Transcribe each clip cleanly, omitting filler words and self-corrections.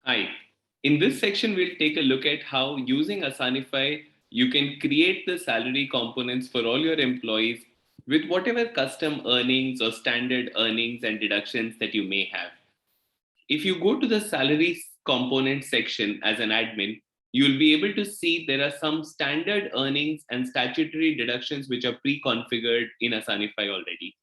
Hi. In this section, we'll take a look at how using Asanify, you can create the salary components for all your employees with whatever custom earnings or standard earnings and deductions that you may have. If you go to the salaries component section as an admin, you'll be able to see there are some standard earnings and statutory deductions which are pre-configured in Asanify already.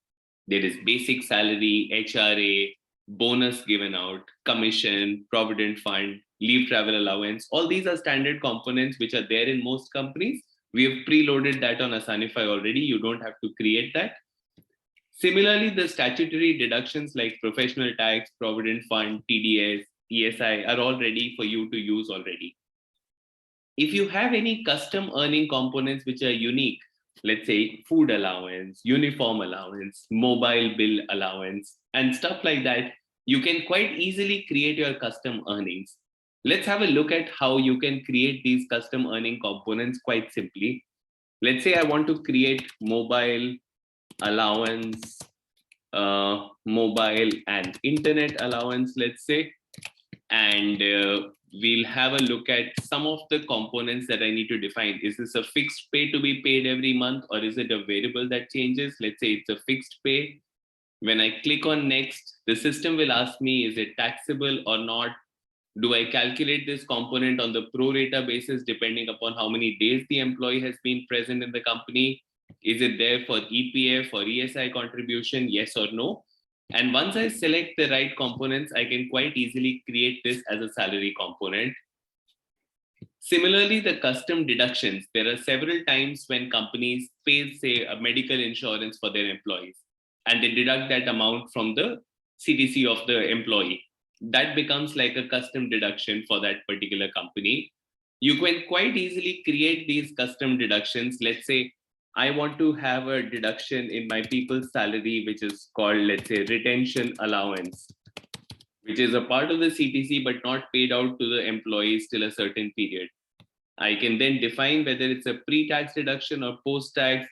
There is basic salary, HRA, bonus given out, commission, provident fund, leave travel allowance. All these are standard components which are there in most companies. We have preloaded that on Asanify already. You don't have to create that. Similarly, the statutory deductions like professional tax, provident fund, TDS, ESI are all ready for you to use already. If you have any custom earning components which are unique, let's say food allowance, uniform allowance, mobile bill allowance, and stuff like that, you can quite easily create your custom earnings. Let's have a look at how you can create these custom earning components quite simply. Let's say I want to create mobile allowance, mobile and internet allowance, let's say, and we'll have a look at some of the components that I need to define. Is this a fixed pay to be paid every month, or is it a variable that changes? Let's say it's a fixed pay. When I click on next, the system will ask me, is it taxable or not? Do I calculate this component on the pro rata basis depending upon how many days the employee has been present in the company? Is it there for EPF or ESI contribution? Yes or no? And once I select the right components, I can quite easily create this as a salary component. Similarly, the custom deductions, there are several times when companies pay, say, a medical insurance for their employees, and they deduct that amount from the CTC of the employee. That becomes like a custom deduction for that particular company. You can quite easily create these custom deductions. Let's say I want to have a deduction in my people's salary, which is called, let's say, retention allowance, which is a part of the CTC but not paid out to the employees till a certain period. I can then define whether it's a pre-tax deduction or post-tax.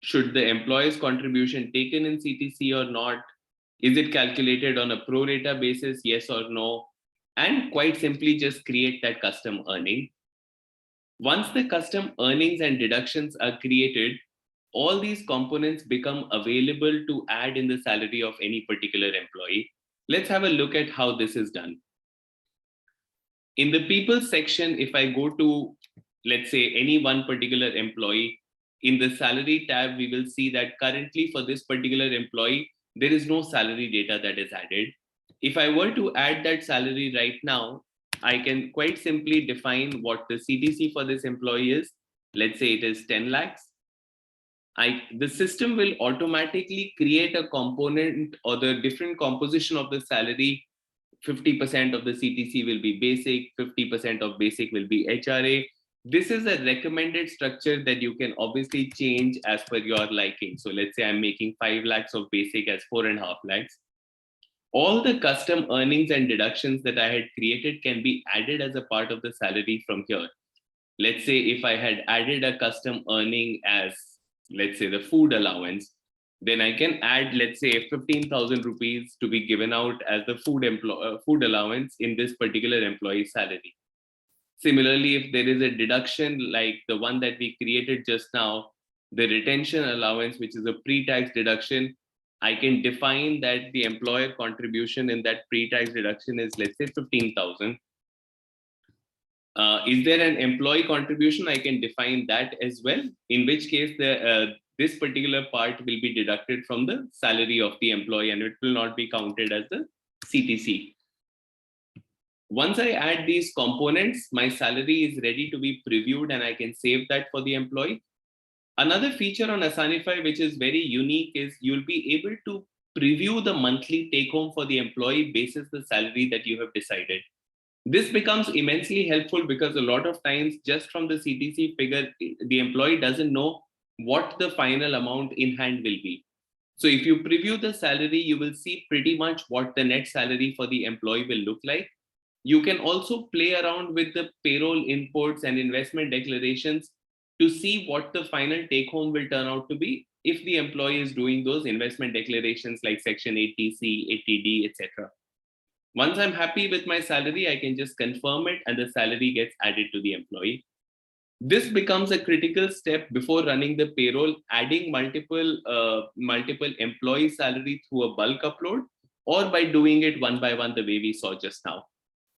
Should the employee's contribution taken in CTC or not? Is it calculated on a pro rata basis, yes or no? And quite simply just create that custom earning. Once the custom earnings and deductions are created, all these components become available to add in the salary of any particular employee. Let's have a look at how this is done. In the people section, if I go to, let's say, any one particular employee, in the salary tab, we will see that currently for this particular employee, there is no salary data that is added. If I were to add that salary right now, I can quite simply define what the CTC for this employee is. Let's say it is 10 lakhs. The system will automatically create a component or the different composition of the salary. 50% of the CTC will be basic, 50% of basic will be HRA. This is a recommended structure that you can obviously change as per your liking. So let's say I'm making 5 lakhs of basic as 4.5 lakhs. All the custom earnings and deductions that I had created can be added as a part of the salary from here. Let's say if I had added a custom earning as, let's say, the food allowance, then I can add, let's say, 15,000 rupees to be given out as the food allowance in this particular employee's salary. Similarly, if there is a deduction like the one that we created just now, the retention allowance, which is a pre-tax deduction, I can define that the employer contribution in that pre-tax deduction is, let's say, 15,000. Is there an employee contribution? I can define that as well, in which case this particular part will be deducted from the salary of the employee and it will not be counted as the CTC. Once I add these components, my salary is ready to be previewed and I can save that for the employee. Another feature on Asanify, which is very unique, is you'll be able to preview the monthly take home for the employee basis the salary that you have decided. This becomes immensely helpful because a lot of times just from the CTC figure, the employee doesn't know what the final amount in hand will be. So if you preview the salary, you will see pretty much what the net salary for the employee will look like. You can also play around with the payroll inputs and investment declarations to see what the final take home will turn out to be if the employee is doing those investment declarations like Section 80C, 80D, etc. Once I'm happy with my salary, I can just confirm it and the salary gets added to the employee. This becomes a critical step before running the payroll, adding multiple employee salary through a bulk upload, or by doing it one by one the way we saw just now.